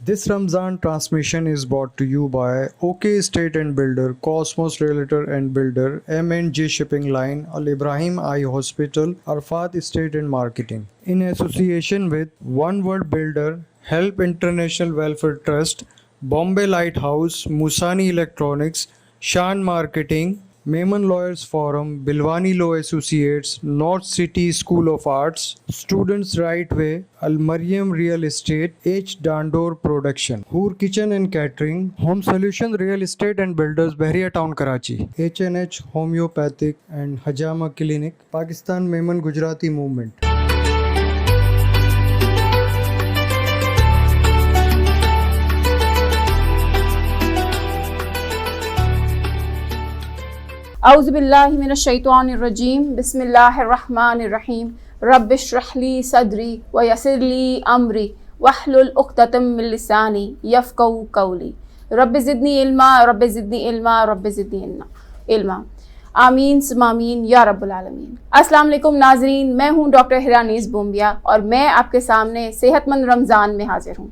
This Ramzan transmission is brought to you by OK Estate and Builder, Cosmos Realtor and Builder, M&G Shipping Line, Al Ibrahim Eye Hospital, Arfat Estate and Marketing. In association with One World Builder, Help International Welfare Trust, Bombay Lighthouse, Musani Electronics, Shan Marketing, Mehman Lawyers Forum, Bilwani Law Associates, North City School of Arts, Students Right Way, Al Mariam Real Estate, H. Dandor Production, Hoor Kitchen and Catering, Home Solution Real Estate and Builders, Bahria Town, Karachi, H&H Homeopathic and Hajama Clinic, Pakistan Mehman Gujarati Movement. औज़ुबिल्लाहिमिनश्शैतानिर्रजीम बिस्मिल्लाहिर्रहमानिर्रहीम रब्बिश्रह ली सदरी व यस्सिर ली अमरी वहलुल उक़दतम मिन लिसानी यफ़क़हू क़ौली rabbi ज़िदनी इल्मा rabbi ज़िदनी इल्मा rabbi ज़िदनी इल्मा आमीन सुमामीन या रब्बुल आलमीन। अस्सलाम वालेकुम नाज़रीन, मैं हूँ डॉक्टर हिरानीस बोम्बिया और मैं आपके सामने सेहतमंद रमज़ान में हाज़िर हूँ।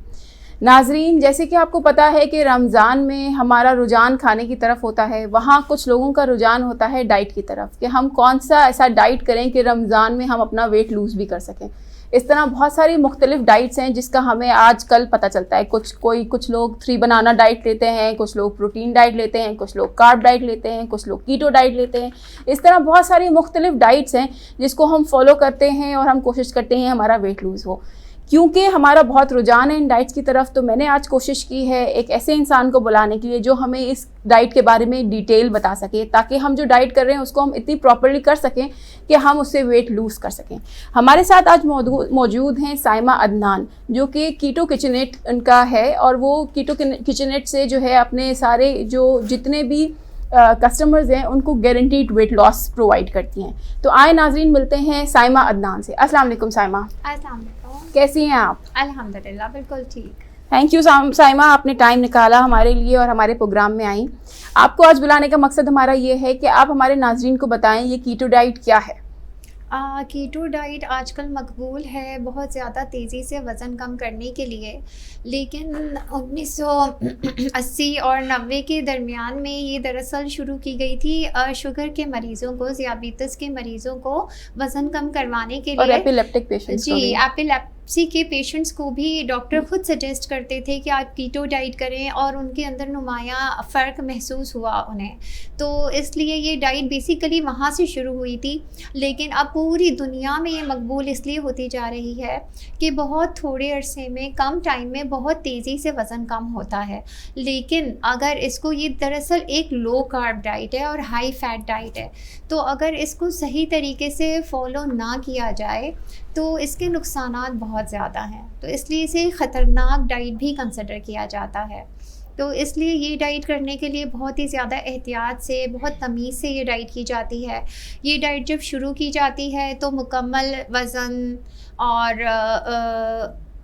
नाजरीन, जैसे कि आपको पता है कि रमज़ान में हमारा रुझान खाने की तरफ होता है, वहाँ कुछ लोगों का रुझान होता है डाइट की तरफ कि हम कौन सा ऐसा डाइट करें कि रमज़ान में हम अपना वेट लूज़ भी कर सकें। इस तरह बहुत सारी मुख्तलिफ डाइट्स हैं जिसका हमें आजकल पता चलता है। कुछ लोग 3 बनाना डाइट लेते हैं, कुछ लोग प्रोटीन डाइट लेते हैं, कुछ लोग कार्ब डाइट लेते हैं, कुछ लोग कीटो डाइट लेते हैं। इस तरह बहुत सारी मुख्तलिफ डाइट्स हैं जिसको हम फॉलो करते हैं और हम कोशिश करते हैं हमारा वेट लूज़ हो। क्योंकि हमारा बहुत रुझान है इन डाइट्स की तरफ, तो मैंने आज कोशिश की है एक ऐसे इंसान को बुलाने के लिए जो हमें इस डाइट के बारे में डिटेल बता सके, ताकि हम जो डाइट कर रहे हैं उसको हम इतनी प्रॉपर्ली कर सकें कि हम उससे वेट लूज़ कर सकें। हमारे साथ आज मौजूद हैं साइमा अदनान, जो कि कीटो किचनेट उनका है और वो कीटो किचनेट से जो है अपने सारे जो जितने भी कस्टमर्स हैं उनको गारंटीड वेट लॉस प्रोवाइड करती हैं। तो आए नाजरीन, मिलते हैं साइमा अदनान से। अस्सलाम वालेकुम साइमा। अस्सलाम वालेकुम। कैसी हैं आप? अल्हम्दुलिल्लाह, बिल्कुल ठीक। थैंक यू साइमा, आपने टाइम निकाला हमारे लिए और हमारे प्रोग्राम में आई। आपको आज बुलाने का मकसद हमारा ये है कि आप हमारे नाजरीन को बताएं ये कीटो डाइट क्या है। कीटो डाइट आजकल मकबूल है बहुत ज़्यादा तेज़ी से वज़न कम करने के लिए, लेकिन 1980 और 90 के दरमियान में ये दरअसल शुरू की गई थी शुगर के मरीज़ों को, ज़ियाबीतस के मरीज़ों को वज़न कम करवाने के लिए। और एपिलेप्टिक पेशेंट्स जी, एपिलेप्सी के पेशेंट्स को भी डॉक्टर ख़ुद सजेस्ट करते थे कि आप कीटो डाइट करें और उनके अंदर नुमायाँ फ़र्क महसूस हुआ उन्हें। तो इसलिए ये डाइट बेसिकली वहाँ से शुरू हुई थी, लेकिन अब पूरी दुनिया में ये मकबूल इसलिए होती जा रही है कि बहुत थोड़े अरसे में, कम टाइम में बहुत तेज़ी से वज़न कम होता है। लेकिन अगर इसको, ये दरअसल एक लो कार्ब डाइट है और हाई फैट डाइट है, तो अगर इसको सही तरीके से फॉलो ना किया जाए तो इसके नुकसानात बहुत ज़्यादा हैं। तो इसलिए इसे ख़तरनाक डाइट भी कंसिडर किया जाता है। तो इसलिए ये डाइट करने के लिए बहुत ही ज़्यादा एहतियात से, बहुत तमीज़ से ये डाइट की जाती है। ये डाइट जब शुरू की जाती है तो मुकम्मल वज़न और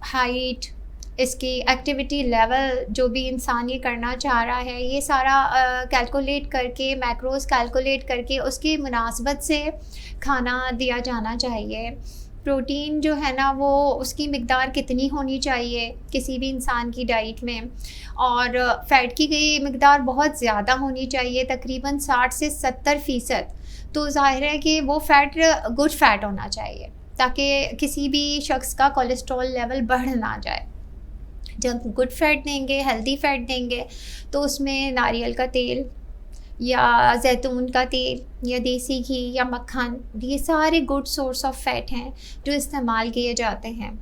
हाइट, इसकी एक्टिविटी लेवल, जो भी इंसान ये करना चाह रहा है, ये सारा कैलकुलेट करके, मैक्रोस कैलकुलेट करके उसकी मुनासबत से खाना दिया जाना चाहिए। प्रोटीन जो है ना, वो उसकी मिक़दार कितनी होनी चाहिए किसी भी इंसान की डाइट में, और फ़ैट की गई मिक़दार बहुत ज़्यादा होनी चाहिए, तकरीबन 60 से 70%। तो ज़ाहिर है कि वो फ़ैट गुड फ़ैट होना चाहिए ताकि किसी भी शख्स का कोलेस्ट्रॉल लेवल बढ़ ना जाए। जब गुड फ़ैट देंगे, हेल्दी फ़ैट देंगे, तो उसमें नारियल का तेल या जैतून का तेल या देसी घी या मक्खन, ये सारे गुड सोर्स ऑफ फ़ैट हैं जो इस्तेमाल किए जाते हैं।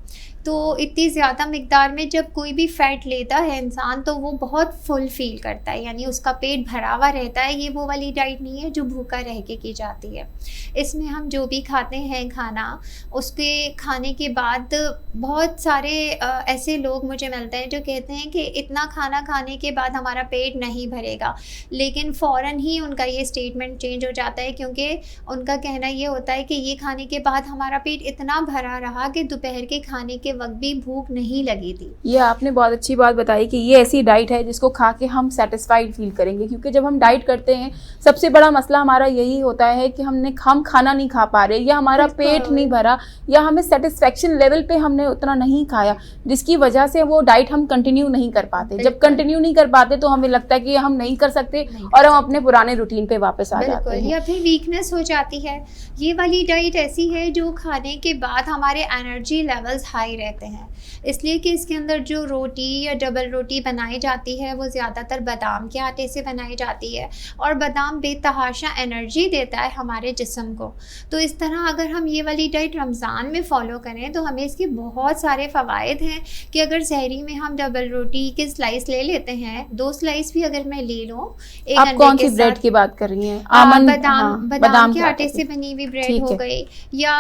तो इतनी ज़्यादा मिक़दार में जब कोई भी फ़ैट लेता है इंसान तो वो बहुत फुल फ़ील करता है, यानी उसका पेट भरा हुआ रहता है। ये वो वाली डाइट नहीं है जो भूखा रह के की जाती है। इसमें हम जो भी खाते हैं खाना, उसके खाने के बाद बहुत सारे ऐसे लोग मुझे मिलते हैं जो कहते हैं कि इतना खाना खाने के बाद हमारा पेट नहीं भरेगा, लेकिन फ़ौरन ही उनका ये स्टेटमेंट चेंज हो जाता है, क्योंकि उनका कहना ये होता है कि ये खाने के बाद हमारा पेट इतना भरा रहा कि दोपहर के खाने के वक्त भी भूख नहीं लगी थी। ये आपने बहुत अच्छी बात बताई कि ये ऐसी डाइट है जिसको खा के हम सेटिस्फाइड फील करेंगे, क्योंकि जब हम डाइट करते हैं सबसे बड़ा मसला हमारा यही होता है कि हम खाना नहीं खा पा रहे, या हमारा पेट नहीं भरा, या हमें सेटिस्फेक्शन लेवल पे हमने उतना नहीं खाया, जिसकी वजह से वो डाइट हम कंटिन्यू नहीं कर पाते। जब कंटिन्यू नहीं कर पाते तो हमें लगता है कि हम नहीं कर सकते और हम अपने पुराने रूटीन पे वापस आ जाते हैं, या फिर वीकनेस हो जाती है। ये वाली डाइट ऐसी है जो खाने के बाद हमारे एनर्जी लेवल्स हाई रहते हैं, इसलिए कि इसके अंदर जो रोटी या डबल रोटी बनाई जाती है वो ज़्यादातर बादाम के आटे से बनाई जाती है, और बादाम बेतहाशा एनर्जी देता है हमारे जिस्म को। तो इस तरह अगर हम ये वाली डाइट रमज़ान में फ़ॉलो करें तो हमें इसके बहुत सारे फ़वाइद हैं कि अगर सहरी में हम डबल रोटी के स्लाइस ले लेते हैं, 2 स्लाइस भी अगर मैं ले लूँ, एक आप कौन सी ब्रेड की बात कर रही हैं? बादाम के आटे से बनी हुई ब्रेड हो गई, या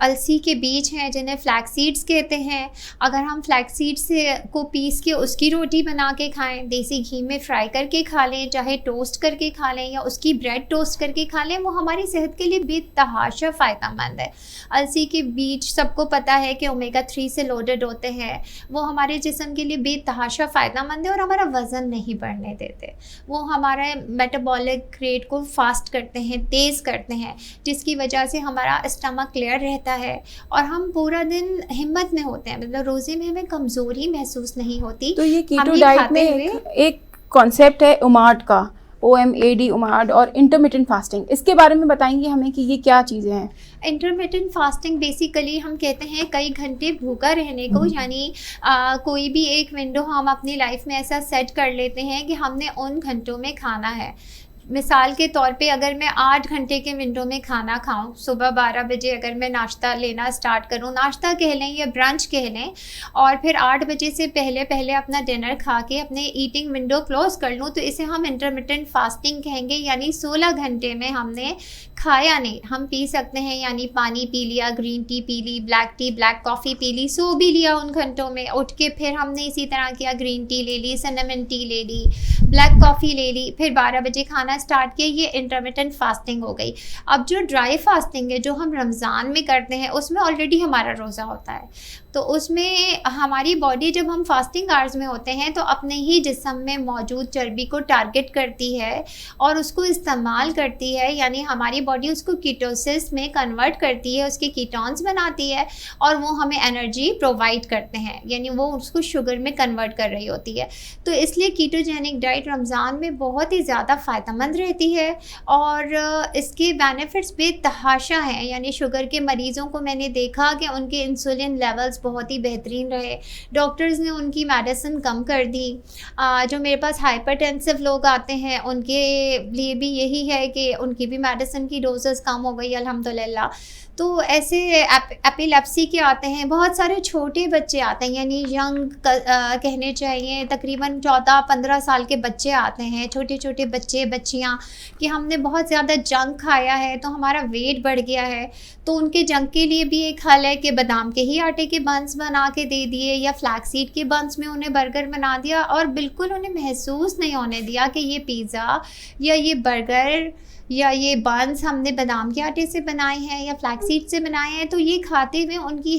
अलसी के बीज हैं जिन्हें फ्लैक्स सीड्स कहते हैं, अगर हम फ्लैक्स सीड्स से को पीस के उसकी रोटी बना के खाएं, देसी घी में फ्राई करके खा लें, चाहे टोस्ट करके खा लें या उसकी ब्रेड टोस्ट करके खा लें, वो हमारी सेहत के लिए बेतहाशा फ़ायदेमंद है। अलसी के बीज सबको पता है कि ओमेगा 3 से लोडेड होते हैं, वो हमारे जिस्म के लिए बेतहाशा फ़ायदेमंद है और हमारा वज़न नहीं बढ़ने देते। वो हमारे मेटाबॉलिक रेट को फास्ट करते हैं, तेज़ करते हैं, जिसकी वजह से हमारा स्टमक क्लियर रहता है और हम पूरा दिन हिम्मत में होते हैं, मतलब रोज़े में हमें कमज़ोरी महसूस नहीं होती। तो ये कीटो डाइट में एक कॉन्सेप्ट है उमाड का, OMAD उमाड, और इंटरमिटेंट फास्टिंग, इसके बारे में बताएंगे हमें कि ये क्या चीज़ें हैं? इंटरमिटेंट फास्टिंग बेसिकली हम कहते हैं कई घंटे भूखा रहने को, यानी कोई भी एक विंडो हम अपनी लाइफ में ऐसा सेट कर लेते हैं कि हमने उन घंटों में खाना है। मिसाल के तौर पे अगर मैं 8 घंटे के विंडो में खाना खाऊं, सुबह 12 बजे अगर मैं नाश्ता लेना स्टार्ट करूं, नाश्ता कह लें या ब्रंच कह लें, और फिर 8 बजे से पहले पहले अपना डिनर खा के अपने ईटिंग विंडो क्लोज कर लूं, तो इसे हम इंटरमिटेंट फास्टिंग कहेंगे। यानी 16 घंटे में हमने खाया नहीं, हम पी सकते हैं, यानी पानी पी लिया, ग्रीन टी पी ली, ब्लैक कॉफ़ी पी ली, सो भी लिया उन घंटों में, उठ के फिर हमने इसी तरह किया, ग्रीन टी ले ली, सिनेमन टी ले ली, ब्लैक कॉफ़ी ले ली, फिर 12 बजे खाना स्टार्ट किया। ये इंटरमिटेंट फास्टिंग हो गई। अब जो ड्राई फास्टिंग है जो हम रमज़ान में करते हैं, उसमें ऑलरेडी हमारा रोज़ा होता है, तो उसमें हमारी बॉडी जब हम फास्टिंग आवर्स में होते हैं तो अपने ही जिस्म में मौजूद चर्बी को टारगेट करती है और उसको इस्तेमाल करती है, यानी हमारी बॉडी उसको कीटोसिस में कन्वर्ट करती है, उसके कीटोन्स बनाती है और वो हमें एनर्जी प्रोवाइड करते हैं, यानी वो उसको शुगर में कन्वर्ट कर रही होती है। तो इसलिए कीटोजेनिक डाइट रमज़ान में बहुत ही ज़्यादा फ़ायदेमंद रहती है और इसके बेनिफिट्स बेतहाशा हैं। यानी शुगर के मरीज़ों को मैंने देखा कि उनके इंसुलिन लेवल्स बहुत ही बेहतरीन रहे, डॉक्टर्स ने उनकी मेडिसिन कम कर दी। जो मेरे पास हाइपरटेंसिव लोग आते हैं उनके लिए भी यही है कि उनकी भी मेडिसिन की डोजेस कम हो गई अल्हम्दुलिल्लाह। तो ऐसे एपिलेप्सी के आते हैं, बहुत सारे छोटे बच्चे आते हैं, यानी यंग कहने चाहिए, तकरीबन 14-15 साल के बच्चे आते हैं, छोटे छोटे बच्चे बच्चियाँ, कि हमने बहुत ज़्यादा जंक खाया है तो हमारा वेट बढ़ गया है। तो उनके जंक के लिए भी एक हल है कि बादाम के ही आटे के बंस बना के दे दिए या फ्लैक्सीड के बंस में उन्हें बर्गर बना दिया और बिल्कुल उन्हें महसूस नहीं होने दिया कि ये पिज़्ज़ा या ये बर्गर या ये बंस हमने बादाम के आटे से बनाए हैं या फ्लैक्सीड से बनाए हैं। तो ये खाते हुए उनकी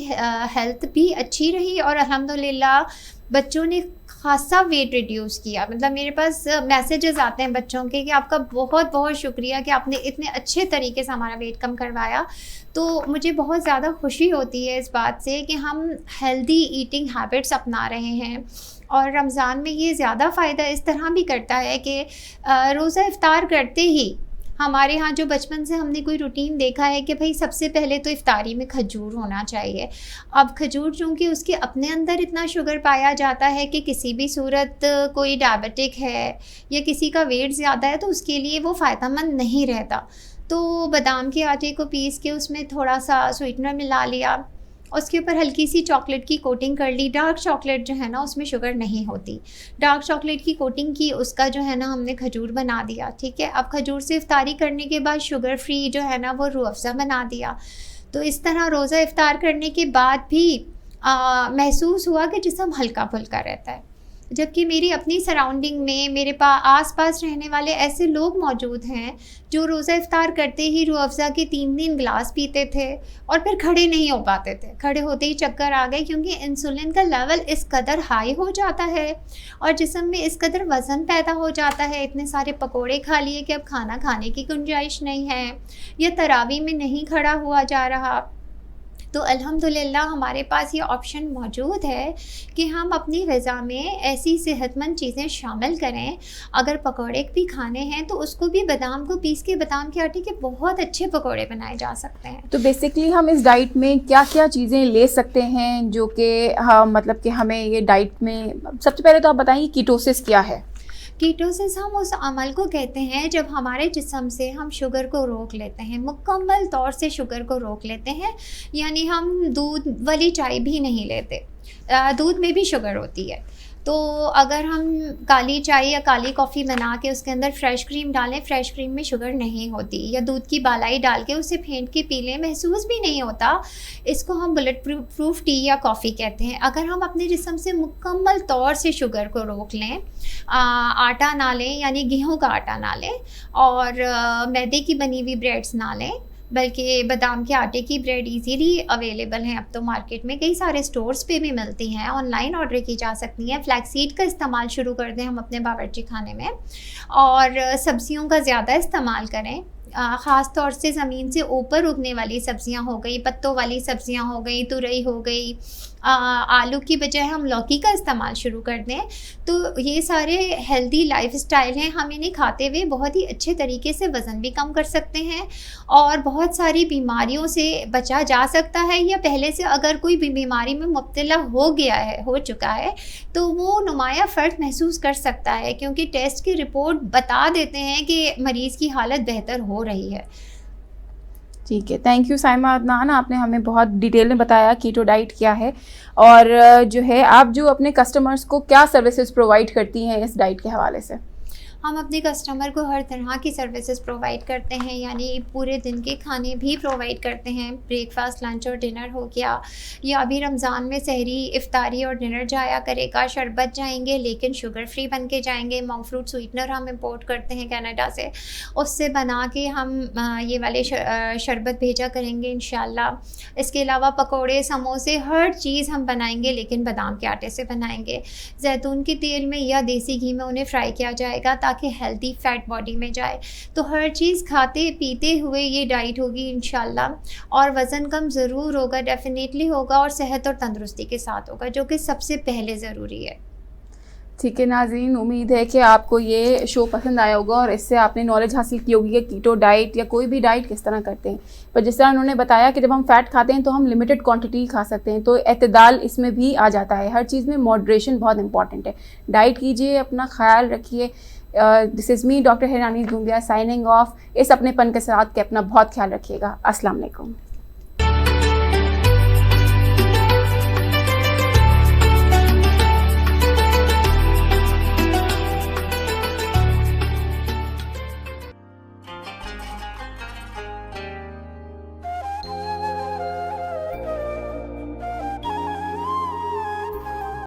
हेल्थ भी अच्छी रही और अल्हम्दुलिल्लाह बच्चों ने खासा वेट रिड्यूस किया। मतलब मेरे पास मैसेजेस आते हैं बच्चों के कि आपका बहुत बहुत शुक्रिया कि आपने इतने अच्छे तरीके से हमारा वेट कम करवाया। तो मुझे बहुत ज़्यादा खुशी होती है इस बात से कि हम हेल्दी ईटिंग हैबिट्स अपना रहे हैं। और रमज़ान में ये ज़्यादा फ़ायदा इस तरह भी करता है कि रोज़ा इफ़्तार करते ही हमारे यहाँ जो बचपन से हमने कोई रूटीन देखा है कि भाई सबसे पहले तो इफ़्तारी में खजूर होना चाहिए। अब खजूर चूँकि उसके अपने अंदर इतना शुगर पाया जाता है कि किसी भी सूरत कोई डायबिटिक है या किसी का वेट ज़्यादा है तो उसके लिए वो फ़ायदेमंद नहीं रहता। तो बादाम के आटे को पीस के उसमें थोड़ा सा स्वीटनर मिला लिया, उसके ऊपर हल्की सी चॉकलेट की कोटिंग कर ली। डार्क चॉकलेट जो है ना उसमें शुगर नहीं होती, डार्क चॉकलेट की कोटिंग की, उसका जो है ना हमने खजूर बना दिया। ठीक है, अब खजूर से इफ़्तारी करने के बाद शुगर फ्री जो है ना वो रूह अफ़ज़ा बना दिया। तो इस तरह रोज़ा इफ़्तार करने के बाद भी महसूस हुआ कि जिस्म हल्का फुल्का रहता है। जबकि मेरी अपनी सराउंडिंग में मेरे पास आस पास रहने वाले ऐसे लोग मौजूद हैं जो रोज़ा इफ्तार करते ही रूह अफ़ज़ा के 3 गिलास पीते थे और फिर खड़े नहीं हो पाते थे, खड़े होते ही चक्कर आ गए, क्योंकि इंसुलिन का लेवल इस कदर हाई हो जाता है और जिस्म में इस कदर वज़न पैदा हो जाता है। इतने सारे पकोड़े खा लिए कि अब खाना खाने की गुंजाइश नहीं है, या तरावी में नहीं खड़ा हुआ जा रहा। तो अल्हम्दुलिल्लाह हमारे पास ये ऑप्शन मौजूद है कि हम अपनी ग़िज़ा में ऐसी सेहतमंद चीज़ें शामिल करें। अगर पकौड़े भी खाने हैं तो उसको भी बादाम को पीस के, बादाम के आटे के बहुत अच्छे पकौड़े बनाए जा सकते हैं। तो बेसिकली हम इस डाइट में क्या क्या चीज़ें ले सकते हैं जो कि हाँ, मतलब कि हमें ये डाइट में, सबसे पहले तो आप बताइए कीटोसिस क्या है? कीटोसिस हम उस अमल को कहते हैं जब हमारे जिस्म से हम शुगर को रोक लेते हैं, मुकम्मल तौर से शुगर को रोक लेते हैं। यानी हम दूध वाली चाय भी नहीं लेते, दूध में भी शुगर होती है। तो अगर हम काली चाय या काली कॉफ़ी बना के उसके अंदर फ्रेश क्रीम डालें, फ्रेश क्रीम में शुगर नहीं होती, या दूध की बालाई डाल के उसे फेंट के पी लें, महसूस भी नहीं होता। इसको हम बुलेट प्रूफ टी या कॉफ़ी कहते हैं। अगर हम अपने जिस्म से मुकम्मल तौर से शुगर को रोक लें, आटा ना लें, यानी गेहूं का आटा ना लें, और मैदे की बनी हुई ब्रेड्स ना लें, बल्कि बादाम के आटे की ब्रेड इजीली अवेलेबल हैं। अब तो मार्केट में कई सारे स्टोर्स पे भी मिलती हैं, ऑनलाइन ऑर्डर की जा सकती हैं। फ्लैक्सीड का इस्तेमाल शुरू कर दें हम अपने बावर्ची खाने में, और सब्जियों का ज़्यादा इस्तेमाल करें। ख़ास तौर से ज़मीन से ऊपर उगने वाली सब्जियां हो गई, पत्तों वाली सब्जियां हो गई, तुरई हो गई, आलू की बजाय हम लौकी का इस्तेमाल शुरू कर दें। तो ये सारे हेल्दी लाइफस्टाइल हैं। हम इन्हें खाते हुए बहुत ही अच्छे तरीके से वज़न भी कम कर सकते हैं और बहुत सारी बीमारियों से बचा जा सकता है। या पहले से अगर कोई भी बीमारी में मुब्तला हो चुका है तो वो नुमाया फ़र्क महसूस कर सकता है, क्योंकि टेस्ट की रिपोर्ट बता देते हैं कि मरीज़ की हालत बेहतर हो रही है। ठीक है, थैंक यू साइमा अदनान, आपने हमें बहुत डिटेल में बताया कीटो डाइट क्या है, और जो है आप जो अपने कस्टमर्स को क्या सर्विसेज प्रोवाइड करती हैं इस डाइट के हवाले से? हम अपने कस्टमर को हर तरह की सर्विसेज प्रोवाइड करते हैं, यानी पूरे दिन के खाने भी प्रोवाइड करते हैं। ब्रेकफास्ट, लंच और डिनर हो गया, या अभी रमज़ान में सहरी, इफ्तारी और डिनर जाया करेगा। शरबत जाएंगे लेकिन शुगर फ्री बन के जाएंगे। मॉन्क फ्रूट स्वीटनर हम इंपोर्ट करते हैं कनाडा से, उससे बना के हम ये वाले शरबत भेजा करेंगे इंशाल्लाह। इसके अलावा पकोड़े, समोसे, हर चीज़ हम बनाएंगे, लेकिन बादाम के आटे से बनाएंगे। जैतून के तेल में या देसी घी में उन्हें फ्राई किया जाएगा ताकि हेल्दी फैट बॉडी में जाए। तो हर चीज़ खाते पीते हुए ये डाइट होगी इंशाल्लाह, और वज़न कम ज़रूर होगा, डेफिनेटली होगा, और सेहत और तंदुरुस्ती के साथ होगा, जो कि सबसे पहले ज़रूरी है। ठीक है नाज़रीन, उम्मीद है कि आपको ये शो पसंद आया होगा और इससे आपने नॉलेज हासिल की होगी कि कीटो डाइट या कोई भी डाइट किस तरह करते हैं। पर जिस तरह उन्होंने बताया कि जब हम फ़ैट खाते हैं तो हम लिमिटेड क्वांटिटी खा सकते हैं, तो एतदाल इसमें भी आ जाता है। हर चीज़ में मॉडरेशन बहुत इंपॉर्टेंट है। डाइट कीजिए, अपना ख्याल रखिए। This is me doctor Hirani Dhumiya signing off. इस अपनेपन के साथ के अपना बहुत ख्याल रखिएगा। अस्सलाम वालेकुम।